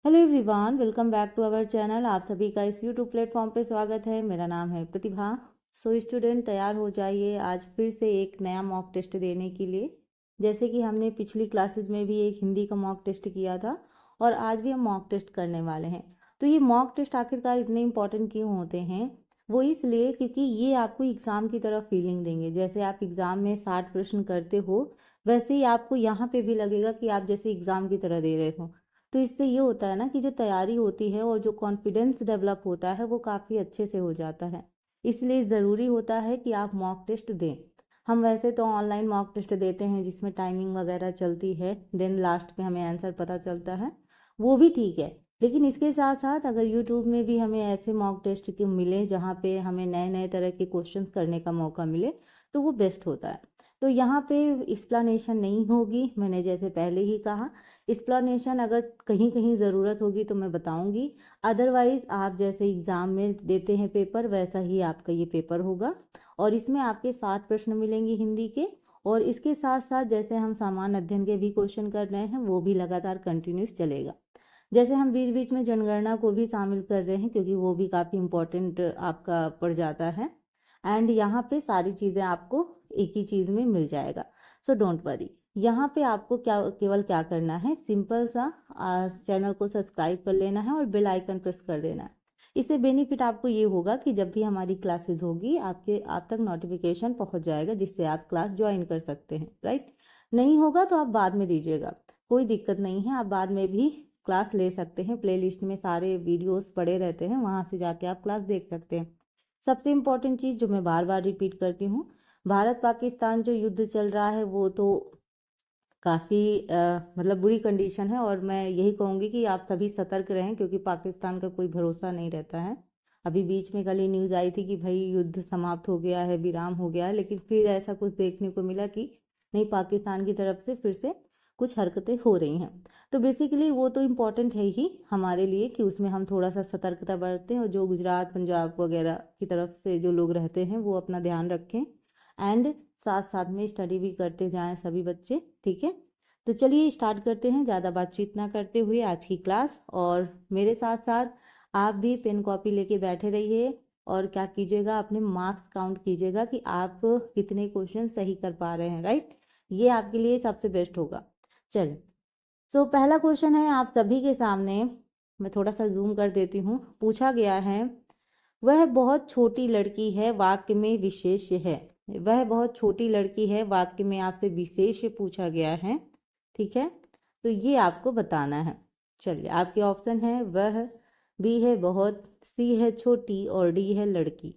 Hello everyone, welcome back to our channel. आप सभी का इस यूट्यूब प्लेटफॉर्म पे स्वागत है। मेरा नाम है प्रतिभा। सो स्टूडेंट, तैयार हो जाइए आज फिर से एक नया मॉक टेस्ट देने के लिए। जैसे कि हमने पिछली क्लासेज में भी एक हिंदी का मॉक टेस्ट किया था और आज भी हम मॉक टेस्ट करने वाले हैं। तो ये मॉक टेस्ट आखिरकार इतने इंपॉर्टेंट क्यों होते हैं? वो इसलिए क्योंकि ये आपको एग्ज़ाम की तरह फीलिंग देंगे। जैसे आप एग्ज़ाम में 60 प्रश्न करते हो, वैसे ही आपको यहाँ पे भी लगेगा कि आप जैसे एग्ज़ाम की तरह दे रहे हो। तो इससे ये होता है ना कि जो तैयारी होती है और जो कॉन्फिडेंस डेवलप होता है वो काफ़ी अच्छे से हो जाता है। इसलिए ज़रूरी होता है कि आप मॉक टेस्ट दें। हम वैसे तो ऑनलाइन मॉक टेस्ट देते हैं जिसमें टाइमिंग वगैरह चलती है, देन लास्ट में हमें आंसर पता चलता है, वो भी ठीक है। लेकिन इसके साथ साथ अगर यूट्यूब में भी हमें ऐसे मॉक टेस्ट के मिले जहाँ पे हमें नए नए तरह के क्वेश्चंस करने का मौका मिले तो वो बेस्ट होता है। तो यहाँ पे एक्सप्लेनेशन नहीं होगी, मैंने जैसे पहले ही कहा। एक्सप्लेनेशन अगर कहीं कहीं ज़रूरत होगी तो मैं बताऊंगी, अदरवाइज़ आप जैसे एग्ज़ाम में देते हैं पेपर वैसा ही आपका ये पेपर होगा। और इसमें आपके 60 प्रश्न मिलेंगे हिंदी के, और इसके साथ साथ जैसे हम सामान्य अध्ययन के भी क्वेश्चन कर रहे हैं वो भी लगातार कंटिन्यूस चलेगा। जैसे हम बीच बीच में जनगणना को भी शामिल कर रहे हैं क्योंकि वो भी काफ़ी इम्पोर्टेंट आपका पड़ जाता है। एंड यहाँ पे सारी चीज़ें आपको एक ही चीज़ में मिल जाएगा। So don't worry. यहाँ पे आपको केवल क्या करना है, सिंपल सा चैनल को सब्सक्राइब कर लेना है और बेल आइकन प्रेस कर देना है। इससे बेनिफिट आपको ये होगा कि जब भी हमारी क्लासेस होगी आप तक नोटिफिकेशन पहुँच जाएगा, जिससे आप क्लास ज्वाइन कर सकते हैं। राइट? नहीं होगा तो आप बाद में दीजिएगा, कोई दिक्कत नहीं है। आप बाद में भी क्लास ले सकते हैं, प्लेलिस्ट में सारे वीडियोस पड़े रहते हैं, वहाँ से जाके आप क्लास देख सकते हैं। सबसे इम्पोर्टेंट चीज़ जो मैं बार बार रिपीट करती हूँ, भारत पाकिस्तान जो युद्ध चल रहा है वो तो काफ़ी मतलब बुरी कंडीशन है, और मैं यही कहूँगी कि आप सभी सतर्क रहें क्योंकि पाकिस्तान का कोई भरोसा नहीं रहता है। अभी बीच में कल ही न्यूज़ आई थी कि भाई युद्ध समाप्त हो गया है, विराम हो गया है, लेकिन फिर ऐसा कुछ देखने को मिला कि नहीं, पाकिस्तान की तरफ से फिर से कुछ हरकतें हो रही हैं। तो बेसिकली वो तो इम्पॉर्टेंट है ही हमारे लिए कि उसमें हम थोड़ा सा सतर्कता बरतें, और जो गुजरात पंजाब वगैरह की तरफ से जो लोग रहते हैं वो अपना ध्यान रखें। एंड साथ साथ में स्टडी भी करते जाएं सभी बच्चे। ठीक है? तो चलिए स्टार्ट करते हैं, ज़्यादा बातचीत ना करते हुए आज की क्लास। और मेरे साथ साथ आप भी पेन कॉपी लेके बैठे रहिए और क्या कीजिएगा, अपने मार्क्स काउंट कीजिएगा कि आप कितने क्वेश्चन सही कर पा रहे हैं। राइट? ये आपके लिए सबसे बेस्ट होगा। चलिए, सो पहला क्वेश्चन है आप सभी के सामने। मैं थोड़ा सा जूम कर देती हूँ। पूछा गया है, वह बहुत छोटी लड़की है, वाक्य में विशेष है। वह बहुत छोटी लड़की है, वाक्य में आपसे विशेष पूछा गया है। ठीक है? तो ये आपको बताना है। चलिए, आपके ऑप्शन है वह, बी है बहुत, सी है छोटी और डी है लड़की।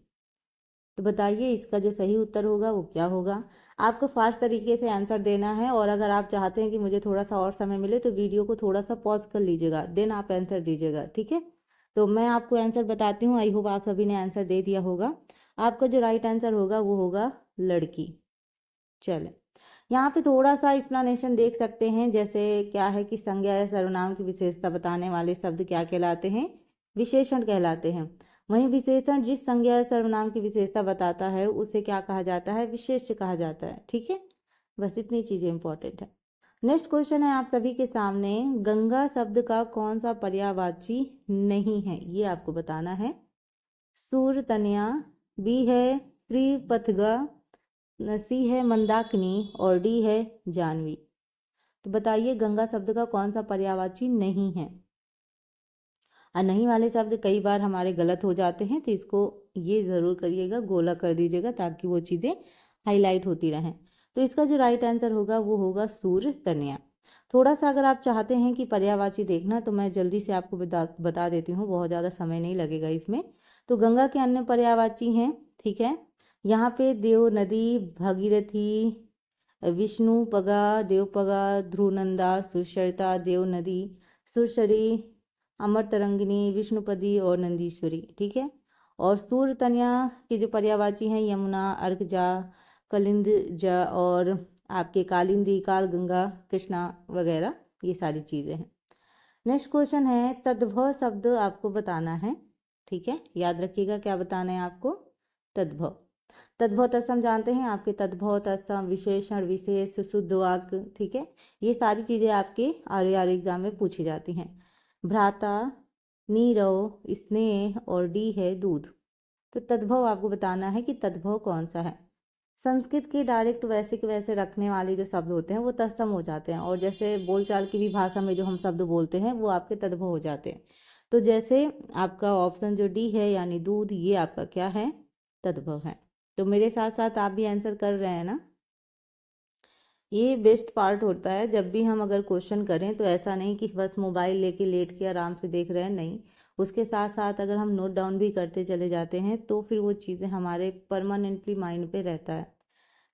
तो बताइए इसका जो सही उत्तर होगा वो क्या होगा। आपको फास्ट तरीके से आंसर देना है, और अगर आप चाहते हैं कि मुझे थोड़ा सा और समय मिले तो वीडियो को थोड़ा सा पॉज कर लीजिएगा, देन आप आंसर दीजिएगा। ठीक है? तो मैं आपको आंसर बताती हूँ। आई होप आप सभी ने आंसर दे दिया होगा। आपका जो राइट आंसर होगा वो होगा लड़की। चले, यहाँ पे थोड़ा सा एक्सप्लेनेशन देख सकते हैं। जैसे क्या है कि संज्ञा या सर्वनाम की विशेषता बताने वाले शब्द क्या कहलाते हैं? विशेषण कहलाते हैं। वहीं विशेषण जिस संज्ञा या सर्वनाम की विशेषता बताता है उसे क्या कहा जाता है? विशेष्य कहा जाता है। ठीक है? बस इतनी चीजें इंपॉर्टेंट है। नेक्स्ट क्वेश्चन है आप सभी के सामने, गंगा शब्द का कौन सा पर्यायवाची नहीं है? ये आपको बताना है। सूर तनया, बी है त्रिपथगा, सी है मंदाकिनी और डी है जानवी। तो बताइए गंगा शब्द का कौन सा पर्यायवाची नहीं है? और नहीं वाले शब्द कई बार हमारे गलत हो जाते हैं, तो इसको ये ज़रूर करिएगा, गोला कर दीजिएगा ताकि वो चीज़ें हाईलाइट होती रहें। तो इसका जो राइट आंसर होगा वो होगा सूर्य तनया। थोड़ा सा अगर आप चाहते हैं कि पर्यायवाची देखना तो मैं जल्दी से आपको बता देती हूँ, बहुत ज़्यादा समय नहीं लगेगा इसमें। तो गंगा के अन्य पर्यायवाची हैं। ठीक है? यहाँ पे देव नदी, भगीरथी, विष्णुपगा, देवपगा, ध्रुवनंदा, सुचरिता, देव नदी, सुरसरी, अमर तरंगिनी, विष्णुपदी और नंदीश्वरी। ठीक है? और सूर्य तनया के जो पर्यायवाची हैं यमुना, अर्कजा, कलिंदजा और आपके कालिंदी, काल गंगा, कृष्णा वगैरह, ये सारी चीज़ें हैं। नेक्स्ट क्वेश्चन है, तद्भव शब्द आपको बताना है। ठीक है? याद रखिएगा क्या बताना है आपको, तद्भव। तद्भव तत्सम जानते हैं आपके, तद्भव तत्सम, विशेषण, विशेष, शुद्ध वाक्य। ठीक है? ये सारी चीज़ें आपके आर एग्जाम में पूछी जाती हैं। भ्राता, नीरव, स्नेह और डी है दूध। तो तद्भव आपको बताना है कि तद्भव कौन सा है। संस्कृत के डायरेक्ट वैसे के वैसे रखने वाले जो शब्द होते हैं वो तत्सम हो जाते हैं, और जैसे बोलचाल की भी भाषा में जो हम शब्द बोलते हैं वो आपके तद्भव हो जाते हैं। तो जैसे आपका ऑप्शन जो डी है यानी दूध, ये आपका क्या है, तद्भव है। तो मेरे साथ साथ आप भी आंसर कर रहे हैं ना। ये बेस्ट पार्ट होता है जब भी हम अगर क्वेश्चन करें तो ऐसा नहीं कि बस मोबाइल लेके लेट के आराम से देख रहे हैं, नहीं, उसके साथ साथ अगर हम नोट डाउन भी करते चले जाते हैं तो फिर वो चीज़ें हमारे परमानेंटली माइंड पे रहता है।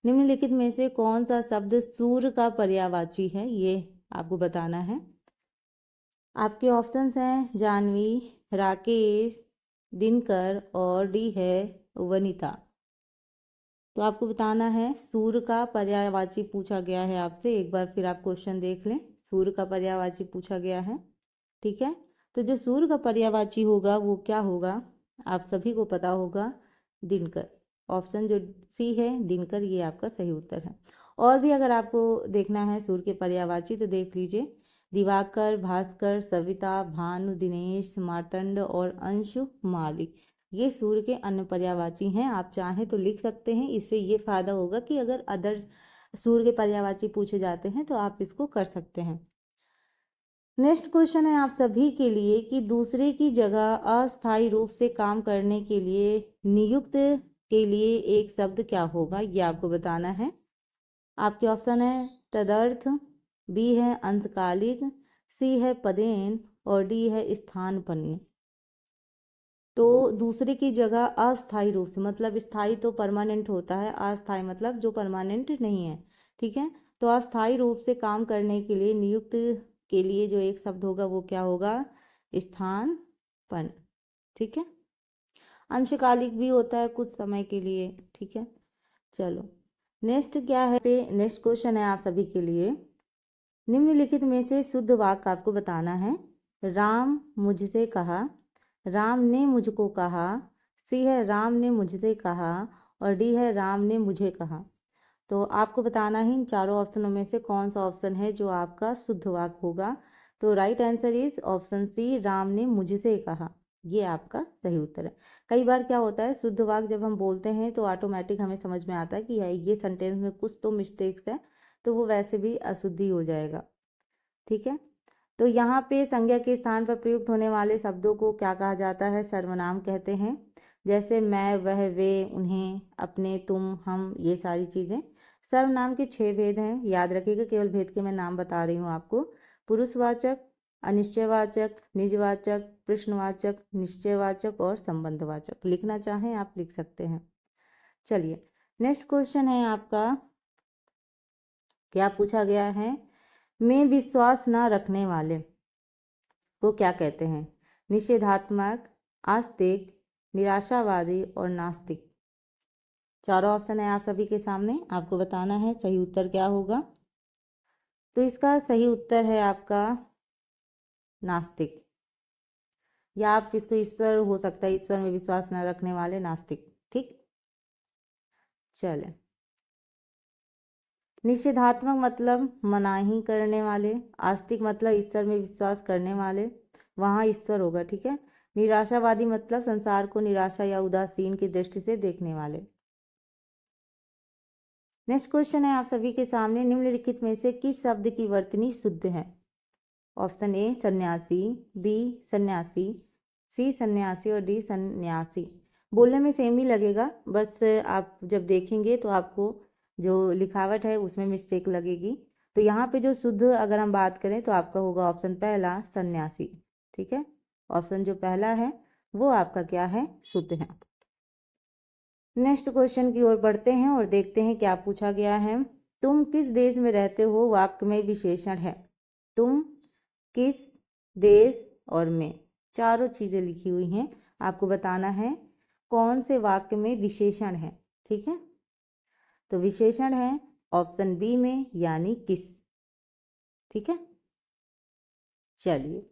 निम्नलिखित में से कौन सा शब्द सूर्य का पर्यायवाची है, ये आपको बताना है। आपके ऑप्शंस हैं जानवी, राकेश, दिनकर और डी है वनिता। तो आपको बताना है सूर्य का पर्यायवाची पूछा गया है आपसे, एक बार फिर आप क्वेश्चन देख लें। सूर्य का पर्यायवाची पूछा गया है, ठीक है। तो जो सूर्य का पर्यायवाची होगा वो क्या होगा, आप सभी को पता होगा, दिनकर। ऑप्शन जो सी है दिनकर, ये आपका सही उत्तर है। और भी अगर आपको देखना है सूर्य के पर्यायवाची तो देख लीजिए, दिवाकर, भास्कर, सविता, भानु, दिनेश, मार्तंड और अंशु मालिक, ये सूर्य के अन्य पर्यायवाची हैं। आप चाहें तो लिख सकते हैं, इससे ये फायदा होगा कि अगर अदर सूर्य के पर्यायवाची पूछे जाते हैं तो आप इसको कर सकते हैं। नेक्स्ट क्वेश्चन है आप सभी के लिए कि दूसरे की जगह अस्थायी रूप से काम करने के लिए नियुक्त के लिए एक शब्द क्या होगा, ये आपको बताना है। आपके ऑप्शन है तदर्थ, बी है अंशकालिक, सी है पदेन और डी है स्थानपन्न। तो दूसरे की जगह अस्थायी रूप से, मतलब स्थायी तो परमानेंट होता है, अस्थायी मतलब जो परमानेंट नहीं है, ठीक है। तो अस्थायी रूप से काम करने के लिए नियुक्त के लिए जो एक शब्द होगा वो क्या होगा, स्थानपन्न, ठीक है। अंशकालिक भी होता है कुछ समय के लिए, ठीक है। चलो नेक्स्ट क्या है, नेक्स्ट क्वेश्चन है आप सभी के लिए। निम्नलिखित में से शुद्ध वाक्य आपको बताना है। राम मुझसे कहा, राम ने मुझको कहा, सी है राम ने मुझसे कहा और डी है राम ने मुझे कहा। तो आपको बताना है इन चारों ऑप्शनों में से कौन सा ऑप्शन है जो आपका शुद्ध वाक्य होगा। तो right answer is option C, Ram ने मुझसे कहा, ये आपका सही उत्तर है। कई बार क्या होता है, शुद्ध वाक्य जब हम बोलते हैं तो ऑटोमेटिक हमें समझ में आता है कि ये सेंटेंस में कुछ तो मिस्टेक्स है, तो वो वैसे भी अशुद्धि हो जाएगा, ठीक है। तो यहाँ पे संज्ञा के स्थान पर प्रयुक्त होने वाले शब्दों को क्या कहा जाता है, सर्वनाम कहते हैं। जैसे मैं, वह, वे, उन्हें, अपने, तुम, हम, ये सारी चीज़ें। सर्वनाम के 6 भेद हैं, याद रखिएगा, केवल भेद के मैं नाम बता रही हूँ आपको। पुरुषवाचक, अनिश्चयवाचक, निजवाचक, प्रश्नवाचक, निश्चयवाचक और संबंधवाचक। लिखना चाहें आप लिख सकते हैं। चलिए नेक्स्ट क्वेश्चन है आपका, क्या पूछा गया है, में विश्वास न रखने वाले को क्या कहते हैं, निषेधात्मक, आस्तिक, निराशावादी और नास्तिक। चारों ऑप्शन है आप सभी के सामने, आपको बताना है सही उत्तर क्या होगा। तो इसका सही उत्तर है आपका नास्तिक, या आप इसको ईश्वर हो सकता है, ईश्वर में विश्वास न रखने वाले नास्तिक, ठीक। चले, निषेधात्मक मतलब मनाही करने वाले, आस्तिक मतलब ईश्वर में विश्वास करने वाले, वहाँ ईश्वर होगा, ठीक है। निराशावादी मतलब संसार को निराशा या उदासीन की दृष्टि से देखने वाले। नेक्स्ट क्वेश्चन है आप सभी के सामने, निम्नलिखित में से किस शब्द की वर्तनी शुद्ध है। ऑप्शन ए सन्यासी, बी सन्यासी, सी सन्यासी और डी सन्यासी। बोलने में सेम ही लगेगा, बस आप जब देखेंगे तो आपको जो लिखावट है उसमें मिस्टेक लगेगी। तो यहाँ पे जो शुद्ध अगर हम बात करें तो आपका होगा ऑप्शन पहला सन्यासी, ठीक है। ऑप्शन जो पहला है वो आपका क्या है, शुद्ध है। नेक्स्ट क्वेश्चन की ओर बढ़ते हैं और देखते हैं क्या पूछा गया है। तुम किस देश में रहते हो, वाक्य में विशेषण है। तुम, किस, देश और में, चारों चीजें लिखी हुई हैं। आपको बताना है कौन से वाक्य में विशेषण है, ठीक है। तो विशेषण है ऑप्शन बी में यानी किस, ठीक है। चलिए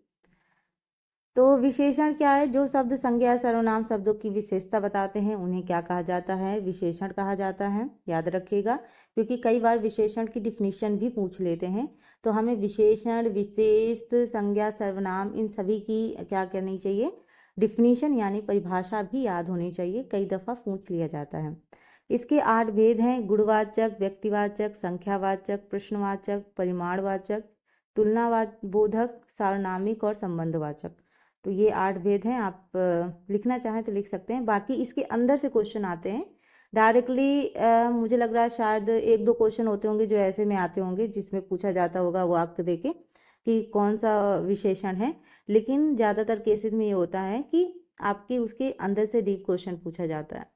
तो विशेषण क्या है? जो शब्द संज्ञा सर्वनाम शब्दों की विशेषता बताते हैं उन्हें क्या कहा जाता है? विशेषण कहा जाता है। याद रखिएगा, क्योंकि कई बार विशेषण की डिफिनीशन भी पूछ लेते हैं, तो हमें विशेषण, विशेष, संज्ञा, सर्वनाम, इन सभी की क्या करनी चाहिए? डिफिनीशन यानी परिभाषा भी याद होनी चाहिए। कई दफ़ा पूछ लिया जाता है। इसके 8 भेद हैं: गुणवाचक, व्यक्तिवाचक, संख्यावाचक, प्रश्नवाचक, परिमाणवाचक, बोधक, सार्वनामिक और संबंधवाचक। तो ये 8 भेद हैं। आप लिखना चाहें तो लिख सकते हैं। बाकी इसके अंदर से क्वेश्चन आते हैं डायरेक्टली। मुझे लग रहा है शायद 1-2 क्वेश्चन होते होंगे जो ऐसे में आते होंगे, जिसमें पूछा जाता होगा वाक्य देके कि कौन सा विशेषण है। लेकिन ज़्यादातर केसेस में ये होता है कि आपके उसके अंदर से डीप क्वेश्चन पूछा जाता है,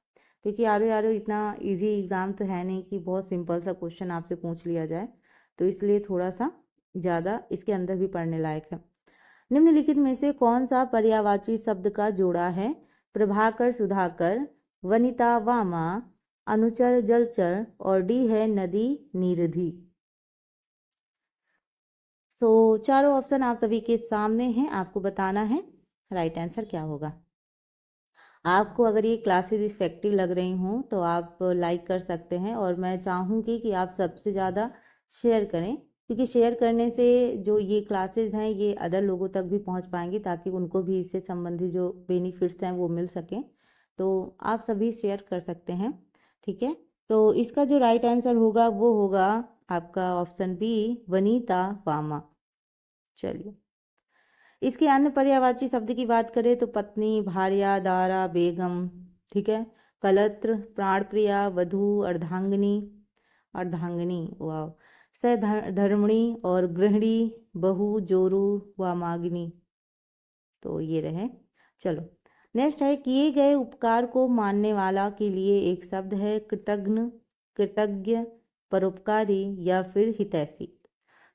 क्योंकि आरो आरो इतना इजी एग्ज़ाम तो है नहीं कि बहुत सिंपल सा क्वेश्चन आपसे पूछ लिया जाए। तो इसलिए थोड़ा सा ज़्यादा इसके अंदर भी पढ़ने लायक है। निम्नलिखित में से कौन सा पर्यायवाची शब्द का जोड़ा है? प्रभाकर सुधाकर, वनिता वामा, अनुचर जलचर और डी है नदी नीरधी। तो चारों ऑप्शन आप सभी के सामने हैं, आपको बताना है राइट आंसर क्या होगा। आपको अगर ये क्लासेस इफेक्टिव लग रही हों तो आप लाइक कर सकते हैं, और मैं चाहूँगी कि आप सबसे ज़्यादा शेयर करें, क्योंकि शेयर करने से जो ये क्लासेस हैं ये अदर लोगों तक भी पहुंच पाएंगी, ताकि उनको भी इससे संबंधित जो बेनिफिट्स हैं वो मिल सकें। तो आप सभी शेयर कर सकते हैं, ठीक है। तो इसका जो राइट आंसर होगा वो होगा आपका ऑप्शन बी, वनीता वामा। चलिए, इसके अन्य पर्यायवाची शब्द की बात करें तो पत्नी, भार्या, दारा, बेगम, ठीक है, कलत्र, प्राणप्रिया, वधू, अर्धांगिनी, अर्धांगिनी, वाह, सधर्मिणी और गृहिणी, बहू, जोरू, वामागिनी। तो ये रहे। चलो, नेक्स्ट है, किए गए उपकार को मानने वाला के लिए एक शब्द है कृतघ्न, कृतज्ञ, परोपकारी या फिर हितैषी।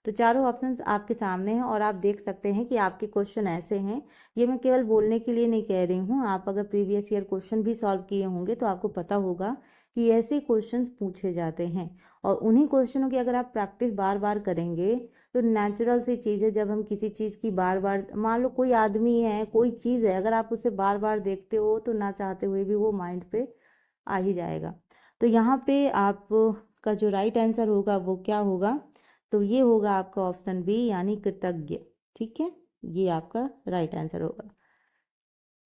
तो चारों ऑप्शंस आपके सामने हैं और आप देख सकते हैं कि आपके क्वेश्चन ऐसे हैं। ये मैं केवल बोलने के लिए नहीं कह रही हूँ, आप अगर प्रीवियस ईयर क्वेश्चन भी सॉल्व किए होंगे तो आपको पता होगा कि ऐसे क्वेश्चंस पूछे जाते हैं। और उन्हीं क्वेश्चनों की अगर आप प्रैक्टिस बार बार करेंगे तो नेचुरल सी चीज़ है, जब हम किसी चीज़ की बार बार, मान लो कोई आदमी है, कोई चीज़ है, अगर आप उसे बार बार देखते हो तो ना चाहते हुए भी वो माइंड पे आ ही जाएगा। तो यहाँ पे आप का जो राइट आंसर होगा वो क्या होगा? तो ये होगा आपका ऑप्शन बी, यानी कृतज्ञ, ठीक है। ये आपका राइट आंसर होगा।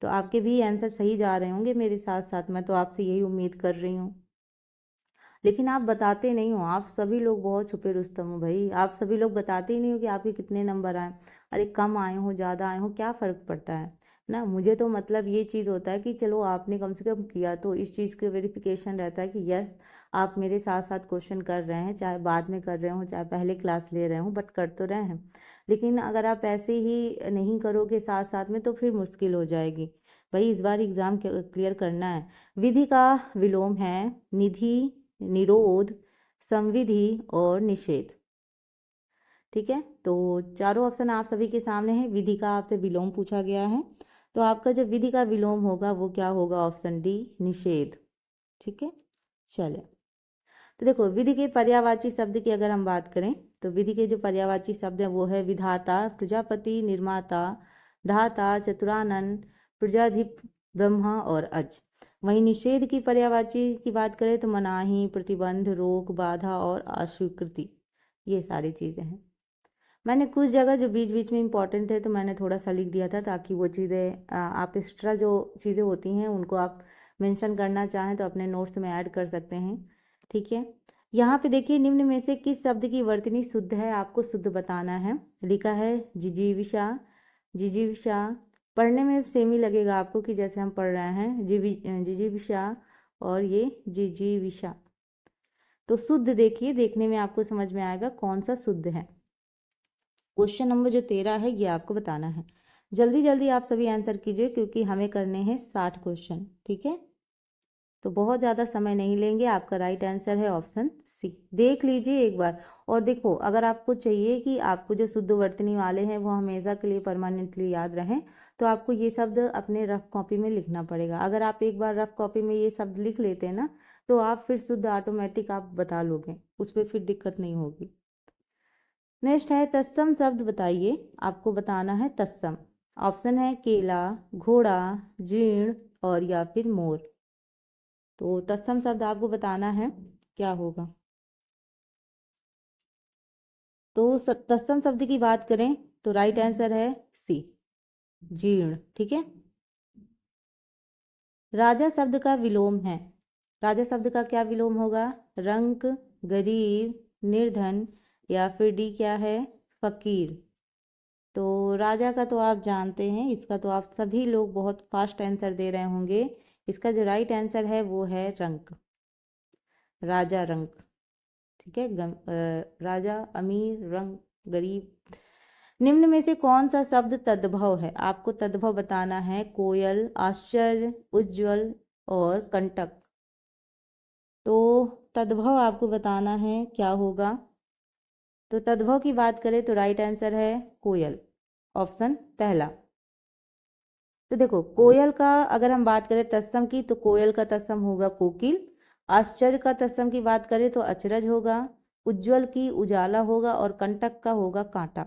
तो आपके भी आंसर सही जा रहे होंगे मेरे साथ साथ, मैं तो आपसे यही उम्मीद कर रही हूँ। लेकिन आप बताते नहीं हो, आप सभी लोग बहुत छुपे रुस्तम हो भाई, आप सभी लोग बताते ही नहीं हो कि आपके कितने नंबर आए। अरे कम आए हो, ज़्यादा आए हो, क्या फ़र्क पड़ता है ना। मुझे तो मतलब ये चीज़ होता है कि चलो आपने कम से कम किया, तो इस चीज़ का वेरिफिकेशन रहता है कि यस, आप मेरे साथ साथ क्वेश्चन कर रहे हैं, चाहे बाद में कर रहे हो, चाहे पहले क्लास ले रहे हो, बट कर तो रहे हैं। लेकिन अगर आप ऐसे ही नहीं करोगे साथ साथ में तो फिर मुश्किल हो जाएगी भाई। इस बार एग्ज़ाम क्लियर करना है। विधि का विलोम है निधि, निरोध, संविधि और निषेध, ठीक है। तो चारों ऑप्शन आप सभी के सामने हैं। विधि का आपसे विलोम पूछा गया है, तो आपका जो विधि का विलोम होगा वो क्या होगा? ऑप्शन डी, निषेध, ठीक है। चलिए, तो देखो, विधि के पर्यायवाची शब्द की अगर हम बात करें तो विधि के जो पर्यायवाची शब्द हैं वो है विधाता, प्रजापति, निर्माता, धाता, चतुरानन, प्रजाधिप, ब्रह्मा और अज। वहीं निषेध की पर्यायवाची की बात करें तो मनाही, प्रतिबंध, रोक, बाधा और अस्वीकृति, ये सारी चीज़ें हैं। मैंने कुछ जगह जो बीच बीच में इंपॉर्टेंट है तो मैंने थोड़ा सा लिख दिया था, ताकि वो चीज़ें आप एक्स्ट्रा जो चीज़ें होती हैं उनको आप मेंशन करना चाहें तो अपने नोट्स में ऐड कर सकते हैं, ठीक है। यहाँ पे देखिए, निम्न में से किस शब्द की वर्तनी शुद्ध है, आपको शुद्ध बताना है। लिखा है जिजीविषा, जिजीविषा, पढ़ने में सेम ही लगेगा आपको कि जैसे हम पढ़ रहे हैं जिजीविषा और ये जिजीविषा। तो शुद्ध देखिए, देखने में आपको समझ में आएगा कौन सा शुद्ध है। क्वेश्चन नंबर जो 13 है ये आपको बताना है। जल्दी जल्दी आप सभी आंसर कीजिए, क्योंकि हमें करने हैं 60 क्वेश्चन, ठीक है। तो बहुत ज़्यादा समय नहीं लेंगे। आपका राइट आंसर है ऑप्शन सी। देख लीजिए एक बार। और देखो, अगर आपको चाहिए कि आपको जो शुद्ध वर्तनी वाले हैं वो हमेशा के लिए परमानेंटली याद रहें, तो आपको ये शब्द अपने रफ कॉपी में लिखना पड़ेगा। अगर आप एक बार रफ कॉपी में ये शब्द लिख लेते हैं ना, तो आप फिर शुद्ध ऑटोमेटिक आप बता लोगे, उस पर फिर दिक्कत नहीं होगी। नेक्स्ट है तत्सम शब्द बताइए, आपको बताना है तत्सम। ऑप्शन है केला, घोड़ा, जीर्ण और या फिर मोर। तो तत्सम शब्द आपको बताना है क्या होगा। तो तत्सम शब्द की बात करें तो राइट आंसर है सी, जीर्ण। ठीक है। राजा शब्द का विलोम है। राजा शब्द का क्या विलोम होगा? रंक, गरीब, निर्धन या फिर डी क्या है? फकीर। तो राजा का तो आप जानते हैं, इसका तो आप सभी लोग बहुत फास्ट आंसर दे रहे होंगे। इसका जो राइट आंसर है वो है रंक, राजा रंक। ठीक है। राजा, अमीर, रंक, गरीब। निम्न में से कौन सा शब्द तद्भव है? आपको तद्भव बताना है। कोयल, आश्चर्य, उज्ज्वल और कंटक। तो तद्भव आपको बताना है क्या होगा। तो तद्भव की बात करें तो राइट आंसर है कोयल, ऑप्शन पहला। तो देखो, कोयल का अगर हम बात करें तत्सम की, तो कोयल का तत्सम होगा कोकिल। आश्चर्य का तत्सम की बात करें तो अचरज होगा। उज्ज्वल की उजाला होगा और कंटक का होगा कांटा।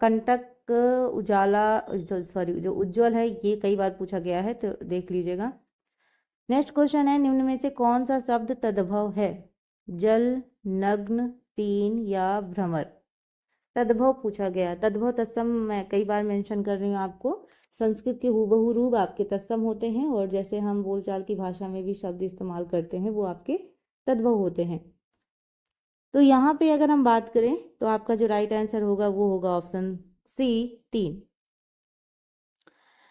कंटक, उजाला, सॉरी, जो उज्ज्वल है ये कई बार पूछा गया है तो देख लीजिएगा। नेक्स्ट क्वेश्चन है, निम्न में से कौन सा शब्द तद्भव है? जल, नग्न, तीन या भ्रमर। तद्भव पूछा गया। तद्भव तत्सम मैं कई बार मेंशन कर रही हूँ आपको। संस्कृत के हूबहू रूप आपके तत्सम होते हैं और जैसे हम बोलचाल की भाषा में भी शब्द इस्तेमाल करते हैं वो आपके तद्भव होते हैं। तो यहाँ पे अगर हम बात करें तो आपका जो राइट आंसर होगा वो होगा ऑप्शन सी, तीन।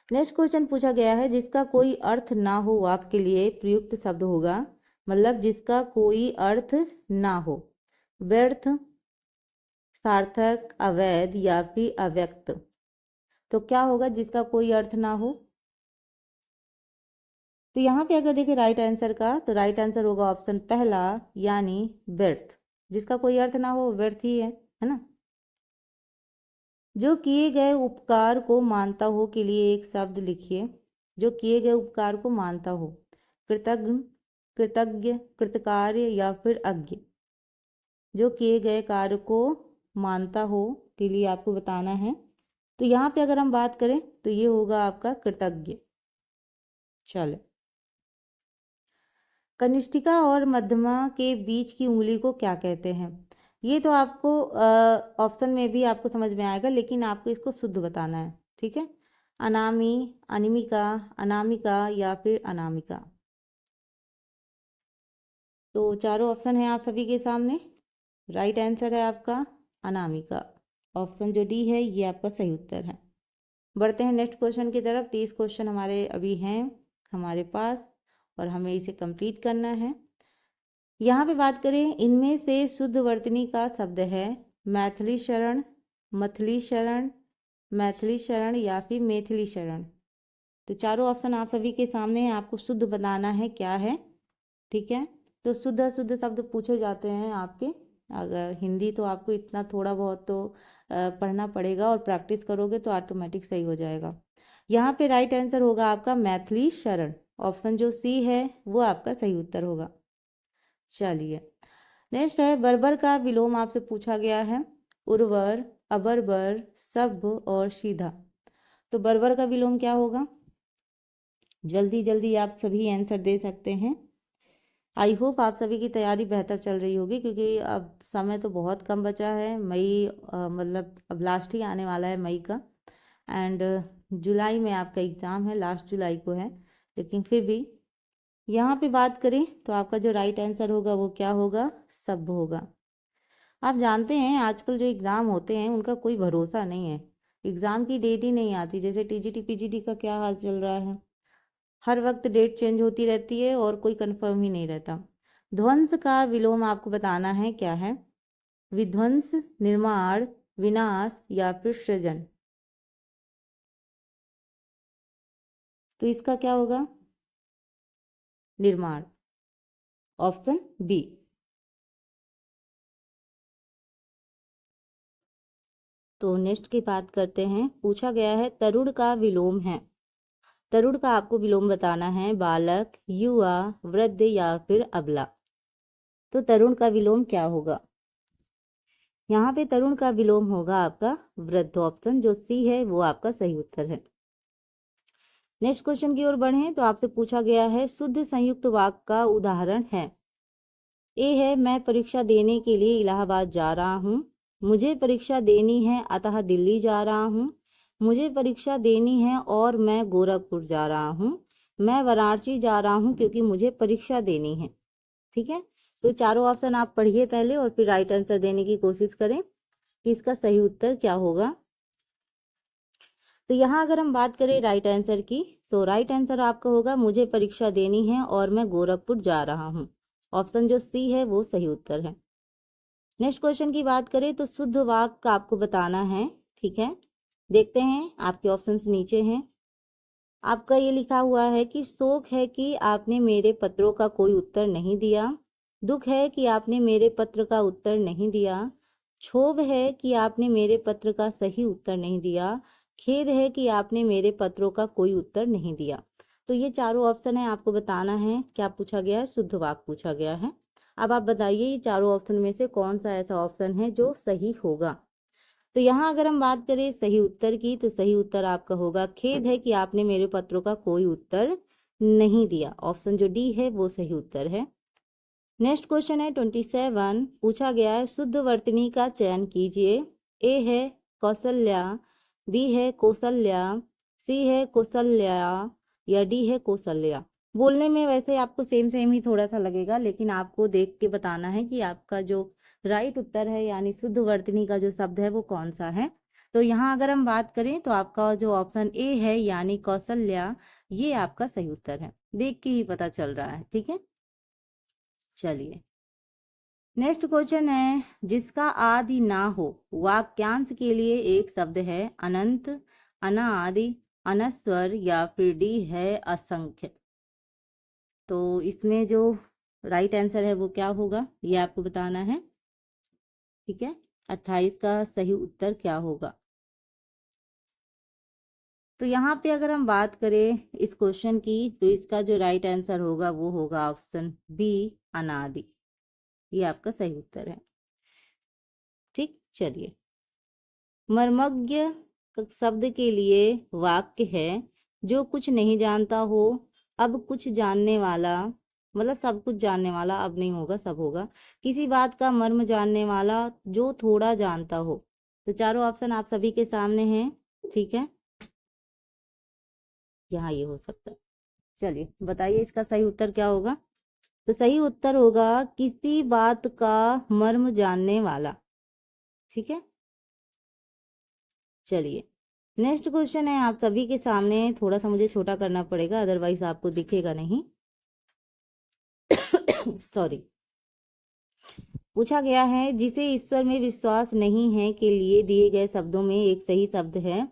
नेक्स्ट क्वेश्चन पूछा गया है, जिसका कोई अर्थ ना हो वाक्य के लिए प्रयुक्त शब्द होगा। मतलब जिसका कोई अर्थ ना हो। व्यर्थ, सार्थक, अवैध या फिर अव्यक्त। तो क्या होगा जिसका कोई अर्थ ना हो? तो यहाँ पे अगर देखें राइट आंसर का, तो राइट आंसर होगा ऑप्शन पहला, यानी व्यर्थ। जिसका कोई अर्थ ना हो व्यर्थ ही है ना। जो किए गए उपकार को मानता हो के लिए एक शब्द लिखिए। जो किए गए उपकार को मानता हो। कृतज्ञ, कृतज्ञ, कृतकार्य या फिर अज्ञ। जो किए गए कार्य को मानता हो के लिए आपको बताना है। तो यहाँ पे अगर हम बात करें तो ये होगा आपका कृतज्ञ। चलो, कनिष्ठिका और मध्यमा के बीच की उंगली को क्या कहते हैं? ये तो आपको ऑप्शन में भी आपको समझ में आएगा, लेकिन आपको इसको शुद्ध बताना है। ठीक है। अनामी, अनिमिका, अनामिका या फिर अनामिका। तो चारों ऑप्शन है आप सभी के सामने। राइट आंसर है आपका अनामिका, ऑप्शन जो डी है ये आपका सही उत्तर है। बढ़ते हैं नेक्स्ट क्वेश्चन की तरफ। 30 क्वेश्चन हमारे अभी हैं हमारे पास और हमें इसे कंप्लीट करना है। यहाँ पे बात करें, इनमें से शुद्ध वर्तनी का शब्द है मैथिली शरण, मथली शरण, मैथिली शरण या फिर मैथिली शरण। तो चारों ऑप्शन आप सभी के सामने हैं, आपको शुद्ध बनाना है क्या है। ठीक है। तो शुद्ध अशुद्ध शब्द पूछे जाते हैं आपके। अगर हिंदी तो आपको इतना थोड़ा बहुत तो पढ़ना पड़ेगा और प्रैक्टिस करोगे तो ऑटोमेटिक सही हो जाएगा। यहाँ पे राइट आंसर होगा आपका मैथिली शरण, ऑप्शन जो सी है वो आपका सही उत्तर होगा। चलिए, नेक्स्ट है, बर्बर का विलोम आपसे पूछा गया है। उर्वर, अबरबर, सभ्य और सीधा। तो बर्बर का विलोम क्या होगा? जल्दी जल्दी आप सभी आंसर दे सकते हैं। आई होप आप सभी की तैयारी बेहतर चल रही होगी, क्योंकि अब समय तो बहुत कम बचा है। मई मतलब अब लास्ट ही आने वाला है मई का। एंड जुलाई में आपका एग्ज़ाम है, लास्ट जुलाई को है। लेकिन फिर भी यहाँ पे बात करें तो आपका जो राइट आंसर होगा वो क्या होगा? सभ्य होगा। आप जानते हैं आजकल जो एग्ज़ाम होते हैं उनका कोई भरोसा नहीं है। एग्ज़ाम की डेट ही नहीं आती। जैसे टीजीटी पीजीटी का क्या हाल चल रहा है, हर वक्त डेट चेंज होती रहती है और कोई कंफर्म ही नहीं रहता। ध्वंस का विलोम आपको बताना है क्या है? विध्वंस, निर्माण, विनाश या फिर सृजन। तो इसका क्या होगा? निर्माण, ऑप्शन बी। तो नेक्स्ट की बात करते हैं। पूछा गया है, तरुण का विलोम है। तरुण का आपको विलोम बताना है। बालक, युवा, वृद्ध या फिर अबला। तो तरुण का विलोम क्या होगा? यहाँ पे तरुण का विलोम होगा आपका वृद्ध। ऑप्शन जो सी है वो आपका सही उत्तर है। नेक्स्ट क्वेश्चन की ओर बढ़ें तो आपसे पूछा गया है शुद्ध संयुक्त वाक्य का उदाहरण है। ए है मैं परीक्षा देने के लिए इलाहाबाद जा रहा हूँ। मुझे परीक्षा देनी है अतः दिल्ली जा रहा हूँ। मुझे परीक्षा देनी है और मैं गोरखपुर जा रहा हूँ। मैं वाराणसी जा रहा हूँ क्योंकि मुझे परीक्षा देनी है। ठीक है, तो चारों ऑप्शन आप पढ़िए पहले और फिर राइट आंसर देने की कोशिश करें कि इसका सही उत्तर क्या होगा। तो यहाँ अगर हम बात करें राइट आंसर की, तो राइट आंसर आपका होगा मुझे परीक्षा देनी है और मैं गोरखपुर जा रहा हूँ। ऑप्शन जो सी है वो सही उत्तर है। नेक्स्ट क्वेश्चन की बात करें तो शुद्ध वाक्य आपको बताना है। ठीक है, देखते हैं आपके ऑप्शंस नीचे हैं। आपका ये लिखा हुआ है कि शोक है कि आपने मेरे पत्रों का कोई उत्तर नहीं दिया। दुख है कि आपने मेरे पत्र का उत्तर नहीं दिया। क्षोभ है कि आपने मेरे पत्र का सही उत्तर नहीं दिया। खेद है कि आपने मेरे पत्रों का कोई उत्तर नहीं दिया। तो ये चारों ऑप्शन है, आपको बताना है क्या पूछा गया है, शुद्ध वाक्य पूछा गया है। अब आप बताइए ये चारों ऑप्शन में से कौन सा ऐसा ऑप्शन है जो सही होगा। तो यहाँ अगर हम बात करें सही उत्तर की, तो सही उत्तर आपका होगा खेद है कि आपने मेरे पत्रों का कोई उत्तर नहीं दिया। ऑप्शन जो डी है वो सही उत्तर है। नेक्स्ट क्वेश्चन है 27। पूछा गया है शुद्ध वर्तनी का चयन कीजिए। ए है कौशल्या, बी है कौशल्या, सी है कौशल्या या डी है कौशल्या। बोलने में वैसे आपको सेम सेम ही थोड़ा सा लगेगा, लेकिन आपको देख के बताना है कि आपका जो राइट उत्तर है यानी शुद्ध वर्तनी का जो शब्द है वो कौन सा है। तो यहाँ अगर हम बात करें तो आपका जो ऑप्शन ए है यानी कौशल्या, ये आपका सही उत्तर है। देख के ही पता चल रहा है। ठीक है, चलिए नेक्स्ट क्वेश्चन है जिसका आदि ना हो वाक्यांश के लिए एक शब्द है अनंत, अनादि, अनस्वर या फिर डी है असंख्य। तो इसमें जो राइट आंसर है वो क्या होगा ये आपको बताना है। ठीक है, 28 का सही उत्तर क्या होगा। तो यहाँ पे अगर हम बात करें इस क्वेश्चन की, तो इसका जो राइट आंसर होगा वो होगा ऑप्शन बी अनादि। ये आपका सही उत्तर है। ठीक, चलिए मर्मज्ञ शब्द के लिए वाक्य है जो कुछ नहीं जानता हो अब कुछ जानने वाला, मतलब सब कुछ जानने वाला अब नहीं होगा सब होगा। किसी बात का मर्म जानने वाला जो थोड़ा जानता हो। तो चारों ऑप्शन आप सभी के सामने हैं। ठीक है, यहाँ ये हो सकता है। चलिए बताइए इसका सही उत्तर क्या होगा। तो सही उत्तर होगा किसी बात का मर्म जानने वाला। ठीक है, चलिए नेक्स्ट क्वेश्चन है आप सभी के सामने। थोड़ा सा मुझे छोटा करना पड़ेगा अदरवाइज आपको दिखेगा नहीं। सॉरी। पूछा गया है जिसे ईश्वर में विश्वास नहीं है के लिए दिए गए शब्दों में एक सही शब्द है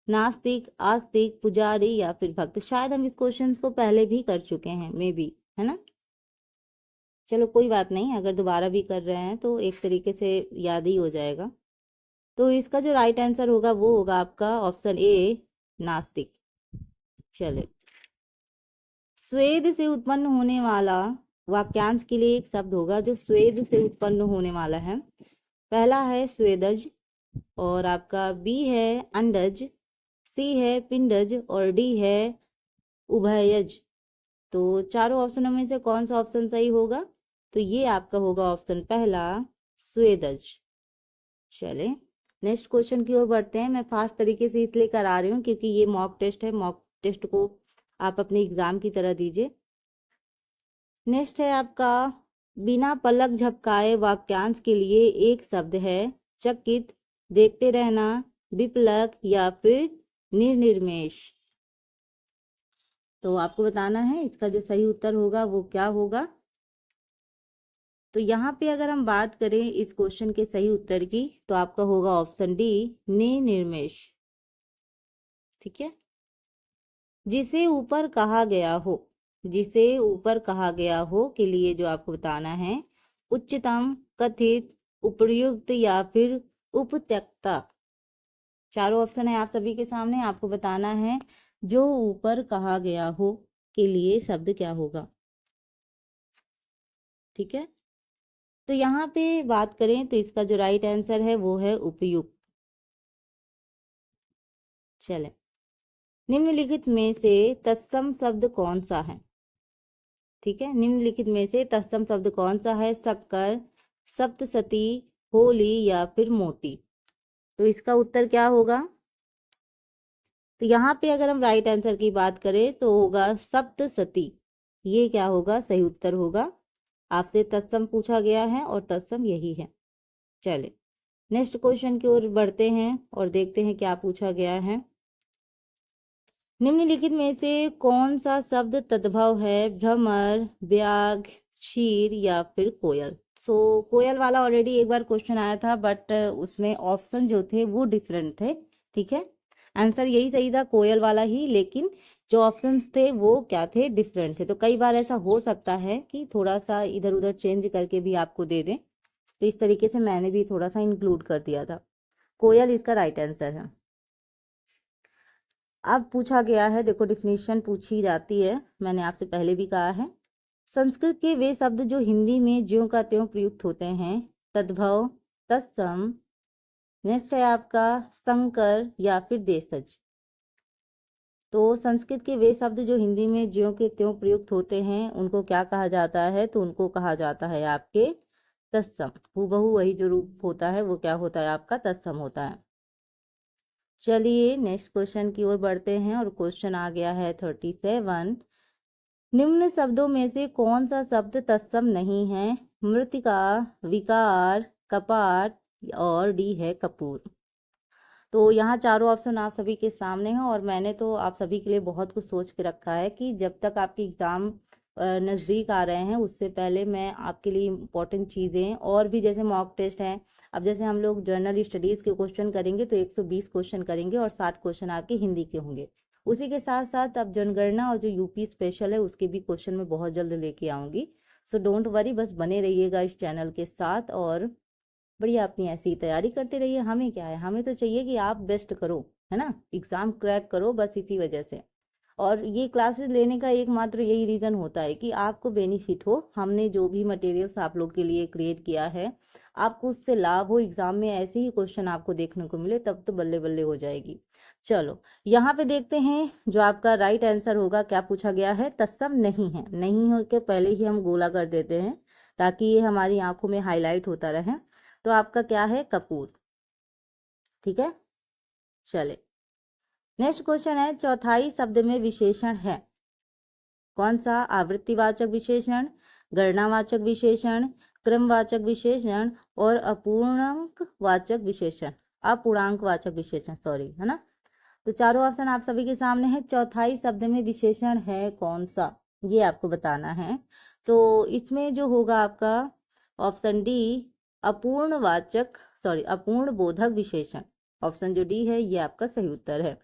नास्तिक, आस्तिक, पुजारी या फिर भक्त। शायद हम इस क्वेश्चन को पहले भी कर चुके हैं, मे बी, है ना। चलो कोई बात नहीं, अगर दोबारा भी कर रहे हैं तो एक तरीके से याद ही हो जाएगा। तो इसका जो राइट आंसर होगा वो होगा आपका ऑप्शन ए नास्तिक। चले स्वेद से उत्पन्न होने वाला वाक्यांश के लिए एक शब्द होगा जो स्वेद से उत्पन्न होने वाला है। पहला है स्वेदज और आपका बी है अंडज, सी है पिंडज और डी है उभयज। तो चारों ऑप्शनों में से कौन सा ऑप्शन सही होगा। तो ये आपका होगा ऑप्शन पहला स्वेदज। चले नेक्स्ट क्वेश्चन की ओर बढ़ते हैं। मैं फास्ट तरीके से इसलिए करा रही हूँ क्योंकि ये मॉक टेस्ट है। मॉक टेस्ट को आप अपने एग्जाम की तरह दीजिए। नेक्स्ट है आपका बिना पलक झपकाए वाक्यांश के लिए एक शब्द है चकित, देखते रहना, विपलक या फिर निर्निमेष। तो आपको बताना है इसका जो सही उत्तर होगा वो क्या होगा। तो यहाँ पे अगर हम बात करें इस क्वेश्चन के सही उत्तर की, तो आपका होगा ऑप्शन डी निर्निमेष। ठीक है, जिसे ऊपर कहा गया हो, जिसे ऊपर कहा गया हो के लिए जो आपको बताना है उच्चतम, कथित, उपयुक्त या फिर उपत्यक्ता। चारों ऑप्शन है आप सभी के सामने, आपको बताना है जो ऊपर कहा गया हो के लिए शब्द क्या होगा। ठीक है, तो यहाँ पे बात करें तो इसका जो राइट आंसर है वो है उपयुक्त। चले, निम्नलिखित में से तत्सम शब्द कौन सा है? ठीक है, निम्नलिखित में से तत्सम शब्द कौन सा है? शक्कर, सप्तसती, होली या फिर मोती। तो इसका उत्तर क्या होगा? तो यहाँ पे अगर हम राइट आंसर की बात करें तो होगा सप्तसती। ये क्या होगा? सही उत्तर होगा। आपसे तत्सम पूछा गया है और तत्सम यही है। चले, नेक्स्ट क्वेश्चन की ओर बढ़ते हैं और देखते हैं क्या पूछा गया है। निम्नलिखित में से कौन सा शब्द तद्भव है? भ्रमर, व्याघ्र, क्षीर या फिर कोयल। कोयल वाला ऑलरेडी एक बार क्वेश्चन आया था, बट उसमें ऑप्शन जो थे वो डिफरेंट थे। ठीक है, आंसर यही सही था, कोयल वाला ही, लेकिन जो ऑप्शंस थे वो क्या थे? डिफरेंट थे। तो कई बार ऐसा हो सकता है कि थोड़ा सा इधर उधर चेंज करके भी आपको दे दें, तो इस तरीके से मैंने भी थोड़ा सा इंक्लूड कर दिया था। कोयल इसका राइट आंसर है। अब पूछा गया है, देखो डिफिनीशन पूछी जाती है, मैंने आपसे पहले भी कहा है। संस्कृत के वे शब्द जो हिंदी में ज्यों का त्यों प्रयुक्त होते हैं, तद्भव, तत्सम, निश्चय आपका, संकर या फिर देशज। तो संस्कृत के वे शब्द जो हिंदी में ज्यों के त्यों प्रयुक्त होते हैं उनको क्या कहा जाता है? तो उनको कहा जाता है आपके तत्सम। हूबहू वही जो रूप होता है वो क्या होता है? आपका तत्सम होता है। चलिए नेक्स्ट क्वेश्चन की ओर बढ़ते हैं और क्वेश्चन आ गया है 37। निम्न शब्दों में से कौन सा शब्द तत्सम नहीं है? मृतिका, विकार, कपाट और डी है कपूर। तो यहाँ चारों ऑप्शन आप सभी के सामने हैं और मैंने तो आप सभी के लिए बहुत कुछ सोच के रखा है कि जब तक आपके एग्ज़ाम नज़दीक आ रहे हैं उससे पहले मैं आपके लिए इम्पोर्टेंट चीज़ें और भी, जैसे मॉक टेस्ट हैं। अब जैसे हम लोग जर्नल स्टडीज़ के क्वेश्चन करेंगे तो 120 क्वेश्चन करेंगे और 60 क्वेश्चन आपके हिंदी के होंगे। उसी के साथ साथ अब जनगणना और जो यूपी स्पेशल है उसके भी क्वेश्चन मैं बहुत जल्द लेके आऊँगी। सो डोंट वरी, बस बने रहिएगा इस चैनल के साथ और बढ़िया अपनी ऐसी ही तैयारी करते रहिए। हमें क्या है, हमें तो चाहिए कि आप बेस्ट करो, है ना, एग्ज़ाम क्रैक करो, बस इसी वजह से। और ये क्लासेस लेने का एकमात्र यही रीज़न होता है कि आपको बेनिफिट हो। हमने जो भी मटेरियल्स आप लोग के लिए क्रिएट किया है आपको उससे लाभ हो, एग्ज़ाम में ऐसे ही क्वेश्चन आपको देखने को मिले, तब तो बल्ले बल्ले हो जाएगी। चलो यहाँ पे देखते हैं जो आपका राइट आंसर होगा। क्या पूछा गया है? तत्सम नहीं है। नहीं हो के पहले ही हम गोला कर देते हैं ताकि ये हमारी आंखों में हाईलाइट होता रहे। तो आपका क्या है? कपूर। ठीक है, चले नेक्स्ट क्वेश्चन है, चौथाई शब्द में विशेषण है कौन सा? आवृत्तिवाचक विशेषण, गणनावाचक विशेषण, क्रमवाचक विशेषण और अपूर्णांक वाचक विशेषण, अपूर्णांक वाचक विशेषण, सॉरी, है ना। तो चारों ऑप्शन आप सभी के सामने है। चौथाई शब्द में विशेषण है कौन सा, ये आपको बताना है। तो इसमें जो होगा आपका ऑप्शन डी, अपूर्णवाचक, सॉरी, अपूर्ण बोधक विशेषण। ऑप्शन जो डी है ये आपका सही उत्तर है।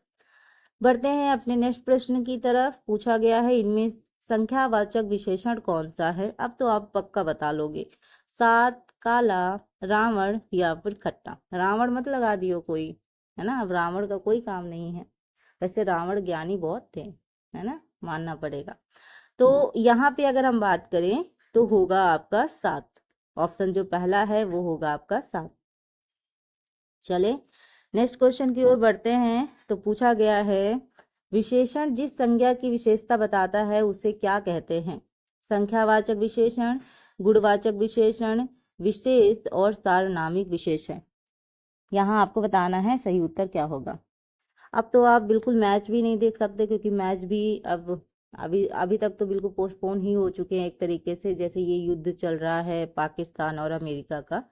बढ़ते हैं अपने नेक्स्ट प्रश्न की तरफ। पूछा गया है इनमें संख्यावाचक विशेषण कौन सा है? अब तो आप पक्का बता लोगे। सात, काला, रावण या फिर खट्टा। रावण मत लगा दियो कोई, है ना, अब रावण का कोई काम नहीं है। वैसे रावण ज्ञानी बहुत थे, है ना, मानना पड़ेगा। तो यहाँ पे अगर हम बात करें तो होगा आपका सात। ऑप्शन जो पहला है वो होगा आपका सात। चले नेक्स्ट क्वेश्चन की ओर बढ़ते हैं। तो पूछा गया है विशेषण जिस संज्ञा की विशेषता बताता है उसे क्या कहते हैं? संख्यावाचक विशेषण, गुणवाचक विशेषण, विशेष और सार्वनामिक विशेषण। यहाँ आपको बताना है सही उत्तर क्या होगा। अब तो आप बिल्कुल मैच भी नहीं देख सकते क्योंकि मैच भी अब अभी अभी तक तो बिल्कुल पोस्टपोन ही हो चुके हैं एक तरीके से। जैसे ये युद्ध चल रहा है पाकिस्तान और अमेरिका का,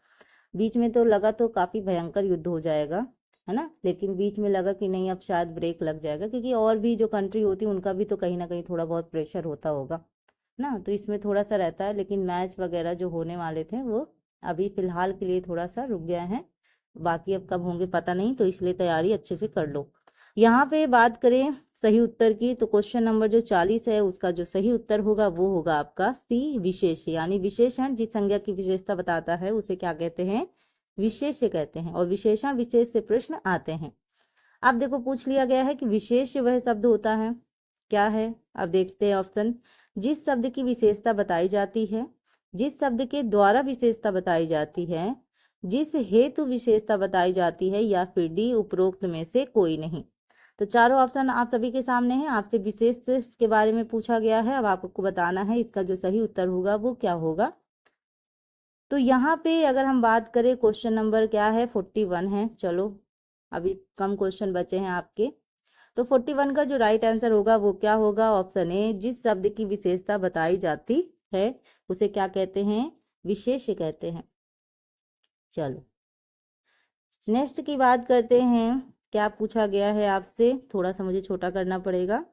बीच में तो लगा तो काफ़ी भयंकर युद्ध हो जाएगा, है ना, लेकिन बीच में लगा कि नहीं अब शायद ब्रेक लग जाएगा क्योंकि और भी जो कंट्री होती है उनका भी तो कहीं ना कहीं थोड़ा बहुत प्रेशर होता होगा ना, तो इसमें थोड़ा सा रहता है। लेकिन मैच वगैरह जो होने वाले थे वो अभी फिलहाल के लिए थोड़ा सा रुक गया है, बाकी अब कब होंगे पता नहीं, तो इसलिए तैयारी अच्छे से कर लो। यहाँ पे बात करें सही उत्तर की तो क्वेश्चन नंबर जो 40 है उसका जो सही उत्तर होगा वो होगा आपका सी, विशेष। यानी विशेषण जिस संज्ञा की विशेषता बताता है उसे क्या कहते हैं? विशेष्य कहते हैं। और विशेषण विशेष से प्रश्न आते हैं। अब देखो पूछ लिया गया है कि विशेष्य वह शब्द होता है, क्या है? अब देखते हैं ऑप्शन। जिस शब्द की विशेषता बताई जाती है जिस शब्द के द्वारा विशेषता बताई जाती है, जिस हेतु विशेषता बताई जाती है, या फिर डी उपरोक्त में से कोई नहीं। तो चारों ऑप्शन आप सभी के सामने हैं। आपसे विशेष के बारे में पूछा गया है, अब आपको बताना है इसका जो सही उत्तर होगा वो क्या होगा। तो यहाँ पे अगर हम बात करें, क्वेश्चन नंबर क्या है, 41 है। चलो अभी कम क्वेश्चन बचे हैं आपके। तो 41 का जो राइट आंसर होगा वो क्या होगा, ऑप्शन ए, जिस शब्द की विशेषता बताई जाती है उसे क्या कहते हैं, विशेष कहते हैं। चलो नेक्स्ट की बात करते हैं। क्या पूछा गया है आपसे, थोड़ा सा मुझे छोटा करना पड़ेगा।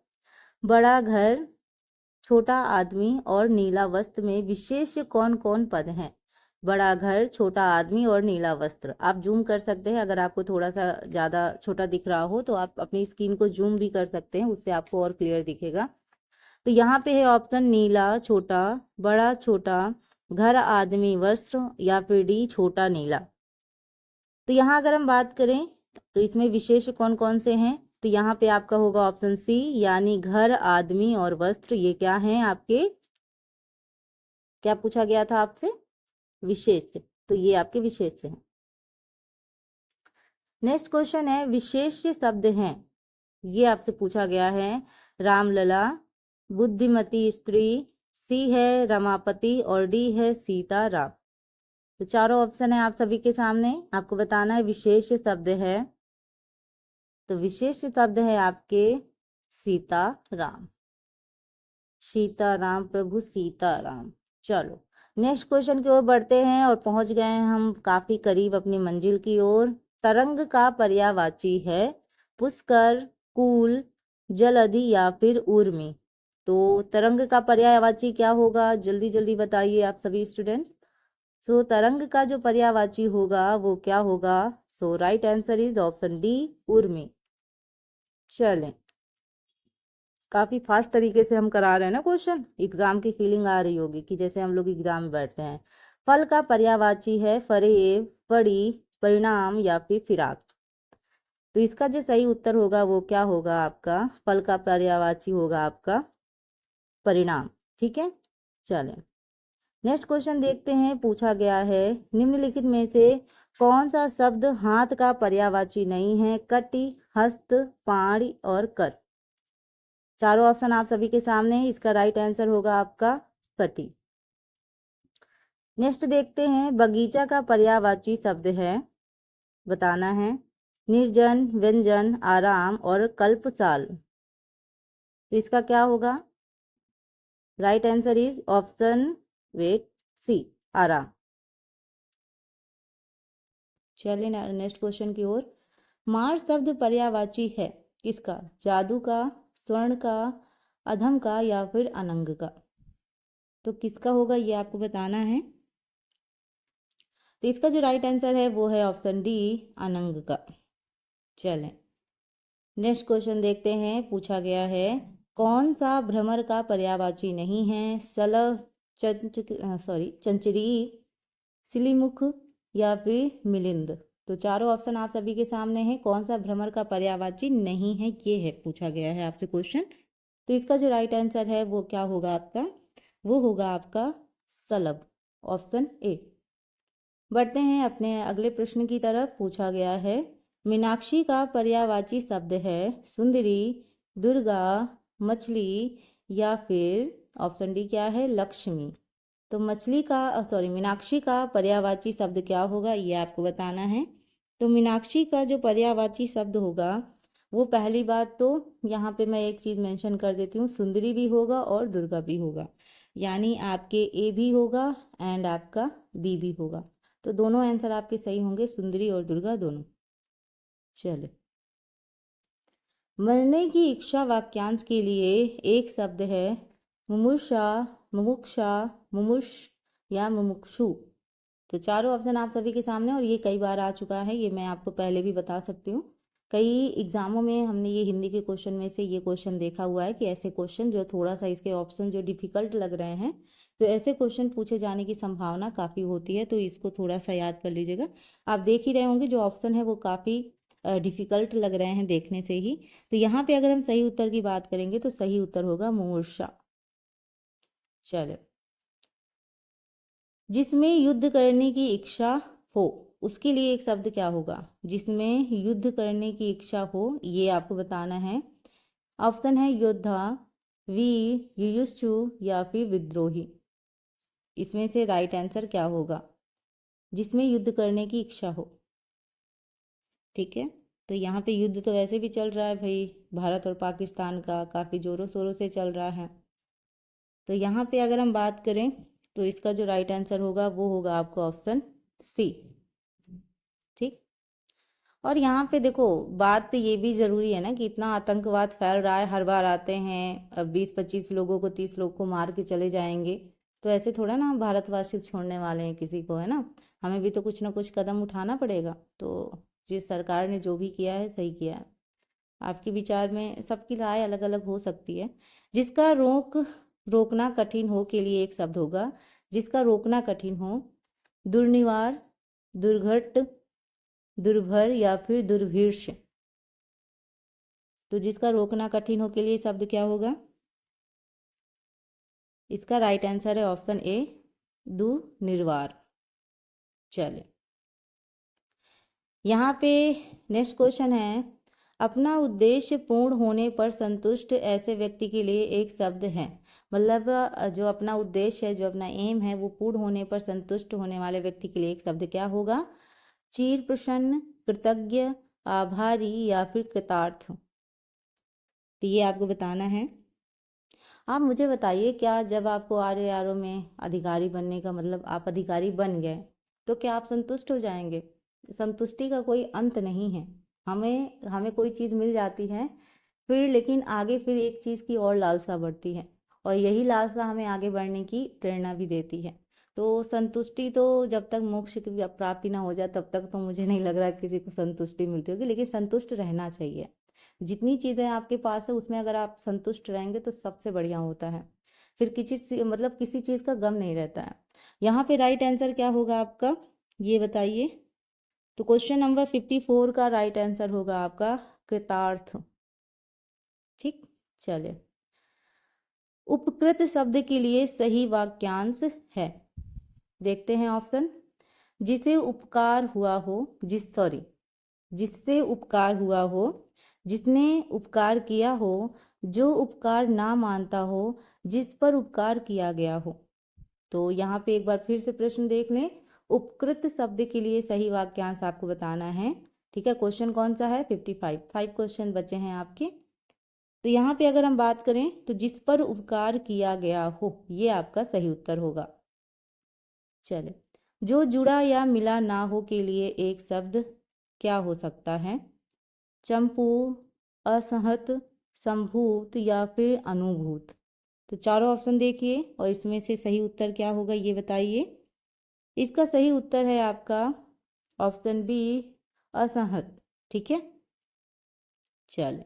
बड़ा घर, छोटा आदमी और नीला वस्त्र में विशेष कौन कौन पद हैं। बड़ा घर, छोटा आदमी और नीला वस्त्र। आप जूम कर सकते हैं, अगर आपको थोड़ा सा ज़्यादा छोटा दिख रहा हो तो आप अपनी स्क्रीन को जूम भी कर सकते हैं, उससे आपको और क्लियर दिखेगा। तो यहाँ पे है ऑप्शन नीला छोटा, बड़ा छोटा, घर आदमी वस्त्र, या फिर डी छोटा नीला। तो यहाँ अगर हम बात करें तो इसमें विशेष कौन कौन से हैं, तो यहाँ पे आपका होगा ऑप्शन सी, यानी घर आदमी और वस्त्र, ये क्या हैं आपके, क्या पूछा गया था आपसे, विशेष। तो ये आपके विशेष हैं। नेक्स्ट क्वेश्चन है, विशेष शब्द हैं, ये आपसे पूछा गया है। रामलला, बुद्धिमती स्त्री, सी है रमापति और डी है सीताराम। तो चारों ऑप्शन है आप सभी के सामने, आपको बताना है विशेष शब्द है। तो विशेष शब्द है आपके सीताराम, सीताराम प्रभु सीताराम। चलो नेक्स्ट क्वेश्चन की ओर बढ़ते हैं और पहुंच गए हैं हम काफी करीब अपनी मंजिल की ओर। तरंग का पर्यायवाची है पुष्कर, कूल, जलधि या फिर ऊर्मी। तो तरंग का पर्यायवाची क्या होगा, जल्दी जल्दी बताइए आप सभी स्टूडेंट। सो तरंग का जो पर्यायवाची होगा वो क्या होगा, so right answer is option D, ऊर्मी। चलें, काफी फास्ट तरीके से हम करा रहे हैं ना क्वेश्चन, एग्जाम की फीलिंग आ रही होगी कि जैसे हम लोग एग्जाम में बैठते हैं। फल का पर्यायवाची है फरेब, फड़ी, परिणाम या फिर फिराक। तो इसका जो सही उत्तर होगा वो क्या होगा आपका, फल का पर्यायवाची होगा आपका परिणाम। ठीक है, चलें नेक्स्ट क्वेश्चन देखते हैं। पूछा गया है, निम्नलिखित में से कौन सा शब्द हाथ का पर्यायवाची नहीं है, कटी, हस्त, पाणी और कर। चारों ऑप्शन आप सभी के सामने हैं, इसका राइट आंसर होगा आपका कटी। नेक्स्ट देखते हैं, बगीचा का पर्यायवाची शब्द है, बताना है निर्जन, व्यंजन, आराम और कल्पसाल। तो इसका क्या होगा, right answer is option wait C, आराम। चलिए नेक्स्ट क्वेश्चन की ओर। मार शब्द पर्यायवाची है किसका, जादू का, स्वर्ण का, अधम का या फिर अनंग का। तो किसका होगा ये आपको बताना है। तो इसका जो राइट आंसर है वो है ऑप्शन डी, अनंग का। चलें नेक्स्ट क्वेश्चन देखते हैं। पूछा गया है, कौन सा भ्रमर का पर्यायवाची नहीं है, सलभ, चंचरी, सिलीमुख या फिर मिलिंद। तो चारों ऑप्शन आप सभी के सामने हैं, कौन सा भ्रमर का पर्यायवाची नहीं है ये है पूछा गया है आपसे क्वेश्चन। तो इसका जो राइट आंसर है वो क्या होगा आपका, वो होगा आपका सलभ, ऑप्शन ए। बढ़ते हैं अपने अगले प्रश्न की तरफ। पूछा गया है, मीनाक्षी का पर्यायवाची शब्द है सुंदरी, दुर्गा, मछली या फिर ऑप्शन डी क्या है, लक्ष्मी। तो मछली का मीनाक्षी का पर्यायवाची शब्द क्या होगा ये आपको बताना है। तो मीनाक्षी का जो पर्यायवाची शब्द होगा वो, पहली बात तो यहाँ पे मैं एक चीज़ मेंशन कर देती हूँ, सुंदरी भी होगा और दुर्गा भी होगा, यानी आपके ए भी होगा एंड आपका बी भी होगा। तो दोनों आंसर आपके सही होंगे, सुंदरी और दुर्गा दोनों। चले, मरने की इच्छा वाक्यांश के लिए एक शब्द है मुमुक्षा, मुमुक्षा, मुमुष या मुमुक्षु। तो चारों ऑप्शन आप सभी के सामने, और ये कई बार आ चुका है, ये मैं आपको पहले भी बता सकती हूँ। कई एग्जामों में हमने ये हिंदी के क्वेश्चन में से ये क्वेश्चन देखा हुआ है कि ऐसे क्वेश्चन जो थोड़ा सा इसके ऑप्शन जो डिफिकल्ट लग रहे हैं, तो ऐसे क्वेश्चन पूछे जाने की संभावना काफ़ी होती है, तो इसको थोड़ा सा याद कर लीजिएगा। आप देख ही रहे होंगे जो ऑप्शन है वो काफ़ी डिफिकल्ट लग रहे हैं देखने से ही। तो यहाँ पे अगर हम सही उत्तर की बात करेंगे तो सही उत्तर होगा मूर्छा। चलो जिसमें युद्ध करने की इच्छा हो, उसके लिए एक शब्द क्या होगा? जिसमें युद्ध करने की इच्छा हो, ये आपको बताना है। ऑप्शन है योद्धा, वीर, युयुत्सु या फिर विद्रोही। इसमें से राइट आंसर क्या होगा? जिसमें युद्ध करने की इच्छा हो। ठीक है, तो यहाँ पे युद्ध तो वैसे भी चल रहा है भाई, भारत और पाकिस्तान का काफ़ी ज़ोरों शोरों से चल रहा है। तो यहाँ पे अगर हम बात करें तो इसका जो राइट आंसर होगा वो होगा आपका ऑप्शन सी। ठीक, और यहाँ पे देखो बात तो ये भी ज़रूरी है ना कि इतना आतंकवाद फैल रहा है, हर बार आते हैं, अब 20-25 लोगों को 30 लोग को मार के चले जाएंगे, तो ऐसे थोड़ा ना हम भारतवासी छोड़ने वाले हैं किसी को, है ना। हमें भी तो कुछ ना कुछ कदम उठाना पड़ेगा। तो जिस सरकार ने जो भी किया है सही किया है। आपके विचार में सबकी राय अलग अलग हो सकती है। जिसका रोकना कठिन हो के लिए एक शब्द होगा। जिसका रोकना कठिन हो, दुर्निवार, दुर्घट, दुर्भर या फिर दुर्भिक्ष। तो जिसका रोकना कठिन हो के लिए शब्द क्या होगा? इसका राइट आंसर है ऑप्शन ए, दुर्निवार। चले, यहाँ पे नेक्स्ट क्वेश्चन है, अपना उद्देश्य पूर्ण होने पर संतुष्ट ऐसे व्यक्ति के लिए एक शब्द है। मतलब जो अपना उद्देश्य है, जो अपना एम है, वो पूर्ण होने पर संतुष्ट होने वाले व्यक्ति के लिए एक शब्द क्या होगा? चिर प्रसन्न, कृतज्ञ, आभारी या फिर कृतार्थ। तो ये आपको बताना है। आप मुझे बताइए, क्या जब आपको RARO में अधिकारी बनने का मतलब आप अधिकारी बन गए तो क्या आप संतुष्ट हो जाएंगे? संतुष्टि का कोई अंत नहीं है। हमें कोई चीज़ मिल जाती है, फिर लेकिन आगे फिर एक चीज़ की और लालसा बढ़ती है, और यही लालसा हमें आगे बढ़ने की प्रेरणा भी देती है। तो संतुष्टि तो जब तक मोक्ष की प्राप्ति ना हो जाए तब तक तो मुझे नहीं लग रहा किसी को संतुष्टि मिलती होगी, लेकिन संतुष्ट रहना चाहिए। जितनी चीज़ें आपके पास है उसमें अगर आप संतुष्ट रहेंगे तो सबसे बढ़िया होता है। फिर किसी चीज़ का गम नहीं रहता है। यहाँ पे राइट आंसर क्या होगा आपका, ये बताइए। तो क्वेश्चन नंबर 54 का राइट आंसर होगा आपका कृतार्थ। ठीक, चले, उपकृत शब्द के लिए सही वाक्यांश है। देखते हैं ऑप्शन। जिसे उपकार हुआ हो, जिससे उपकार हुआ हो, जिसने उपकार किया हो, जो उपकार ना मानता हो, जिस पर उपकार किया गया हो। तो यहाँ पे एक बार फिर से प्रश्न देख लें। उपकृत शब्द के लिए सही वाक्यांश आपको बताना है। ठीक है, क्वेश्चन कौन सा है? 5 क्वेश्चन बचे हैं आपके। तो यहाँ पे अगर हम बात करें तो जिस पर उपकार किया गया हो, ये आपका सही उत्तर होगा। चले, जो जुड़ा या मिला ना हो के लिए एक शब्द क्या हो सकता है? चंपू, असहत, संभूत या फिर अनुभूत। तो चारों ऑप्शन देखिए और इसमें से सही उत्तर क्या होगा ये बताइए। इसका सही उत्तर है आपका ऑप्शन बी, असहत। ठीक है, चले,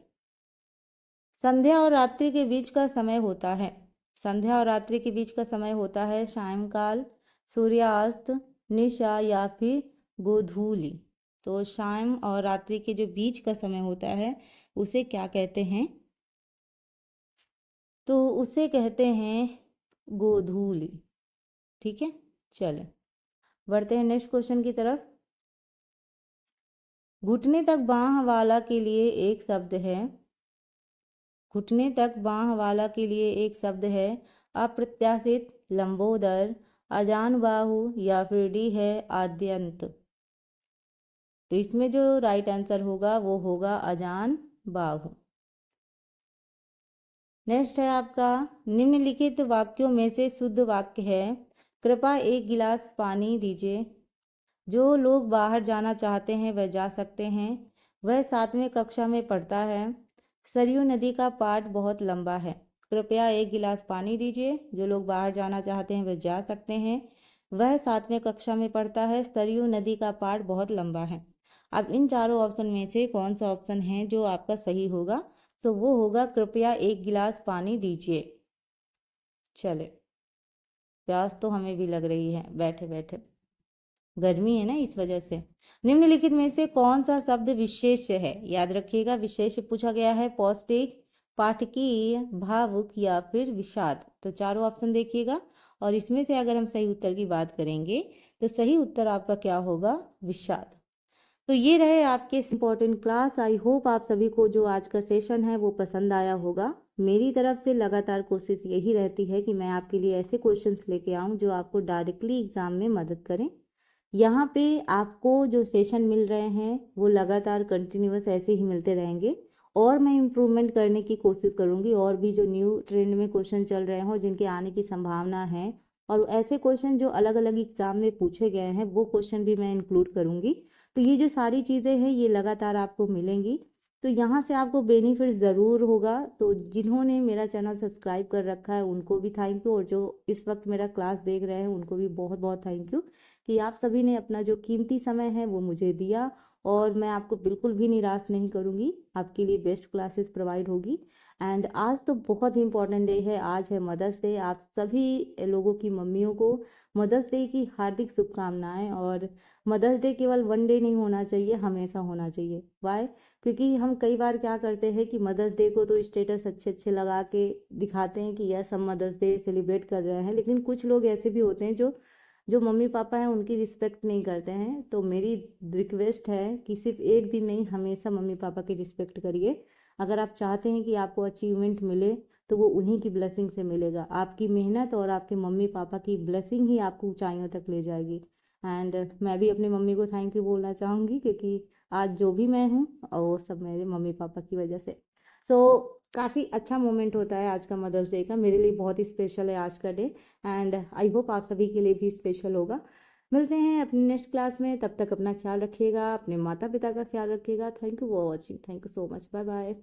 संध्या और रात्रि के बीच का समय होता है। संध्या और रात्रि के बीच का समय होता है सायंकाल, सूर्यास्त, निशा या फिर गोधूली। तो शाम और रात्रि के जो बीच का समय होता है उसे क्या कहते हैं? तो उसे कहते हैं गोधूली। ठीक है, चले, बढ़ते हैं नेक्स्ट क्वेश्चन की तरफ। घुटने तक बाह वाला के लिए एक शब्द है। घुटने तक बाह वाला के लिए एक शब्द है अप्रत्याशित, लंबोदर, अजान बाहु या फिर डी है आद्यंत। तो इसमें जो राइट आंसर होगा वो होगा अजान बाहु। नेक्स्ट है आपका, निम्नलिखित वाक्यों में से शुद्ध वाक्य है। कृपया एक गिलास पानी दीजिए। जो लोग बाहर जाना चाहते हैं वह जा सकते हैं। वह 7वीं कक्षा में पढ़ता है। सरयू नदी का पाठ बहुत लंबा है। कृपया एक गिलास पानी दीजिए। जो लोग बाहर जाना चाहते हैं वह जा सकते हैं। वह 7वीं कक्षा में पढ़ता है। सरयू नदी का पाठ बहुत लंबा है। अब इन चारों ऑप्शन में से कौन सा ऑप्शन है जो आपका सही होगा? तो वो होगा कृपया एक गिलास पानी दीजिए। चले, प्यास तो हमें भी लग रही है बैठे बैठे, गर्मी है ना इस वजह से। निम्नलिखित में से कौन सा शब्द विशेष है? याद रखिएगा, विशेष पूछा गया है। पौष्टिक, पाठकीय, भावुक या फिर विषाद। तो चारों ऑप्शन देखिएगा और इसमें से अगर हम सही उत्तर की बात करेंगे तो सही उत्तर आपका क्या होगा? विषाद। तो ये रहे आपके इम्पोर्टेंट क्लास। आई होप आप सभी को जो आज का सेशन है वो पसंद आया होगा। मेरी तरफ से लगातार कोशिश यही रहती है कि मैं आपके लिए ऐसे क्वेश्चंस लेके आऊँ जो आपको डायरेक्टली एग्जाम में मदद करें। यहाँ पे आपको जो सेशन मिल रहे हैं वो लगातार कंटिन्यूअस ऐसे ही मिलते रहेंगे और मैं इम्प्रूवमेंट करने की कोशिश करूँगी और भी जो न्यू ट्रेंड में क्वेश्चन चल रहे हों जिनके आने की संभावना है और ऐसे क्वेश्चन जो अलग अलग एग्जाम में पूछे गए हैं वो क्वेश्चन भी मैं इंक्लूड करूँगी। तो ये जो सारी चीज़ें हैं ये लगातार आपको मिलेंगी, तो यहाँ से आपको बेनिफिट ज़रूर होगा। तो जिन्होंने मेरा चैनल सब्सक्राइब कर रखा है उनको भी थैंक यू और जो इस वक्त मेरा क्लास देख रहे हैं उनको भी बहुत बहुत थैंक यू कि आप सभी ने अपना जो कीमती समय है वो मुझे दिया और मैं आपको बिल्कुल भी निराश नहीं करूँगी। आपके लिए बेस्ट क्लासेस प्रोवाइड होगी। एंड आज तो बहुत ही इंपॉर्टेंट डे है, आज है मदर्स डे। आप सभी लोगों की मम्मियों को मदर्स डे की हार्दिक शुभकामनाएं। और मदर्स डे केवल वन डे नहीं होना चाहिए, हमेशा होना चाहिए। वाई? क्योंकि हम कई बार क्या करते हैं कि मदर्स डे को तो स्टेटस अच्छे अच्छे लगा के दिखाते हैं कि यस हम मदर्स डे सेलिब्रेट कर रहे हैं, लेकिन कुछ लोग ऐसे भी होते हैं जो जो मम्मी पापा हैं उनकी रिस्पेक्ट नहीं करते हैं। तो मेरी रिक्वेस्ट है कि सिर्फ एक दिन नहीं, हमेशा मम्मी पापा की रिस्पेक्ट करिए। अगर आप चाहते हैं कि आपको अचीवमेंट मिले तो वो उन्हीं की ब्लेसिंग से मिलेगा। आपकी मेहनत और आपके मम्मी पापा की ब्लेसिंग ही आपको ऊंचाइयों तक ले जाएगी। एंड मैं भी अपनी मम्मी को थैंक यू बोलना चाहूँगी क्योंकि आज जो भी मैं हूँ और वो सब मेरे मम्मी पापा की वजह से। सो काफ़ी अच्छा मोमेंट होता है आज का मदर्स डे का, मेरे लिए बहुत ही स्पेशल है आज का डे। एंड आई होप आप सभी के लिए भी स्पेशल होगा। मिलते हैं अपनी नेक्स्ट क्लास में, तब तक अपना ख्याल रखिएगा, अपने माता पिता का ख्याल रखिएगा। Thank you for watching, thank you so much, bye bye.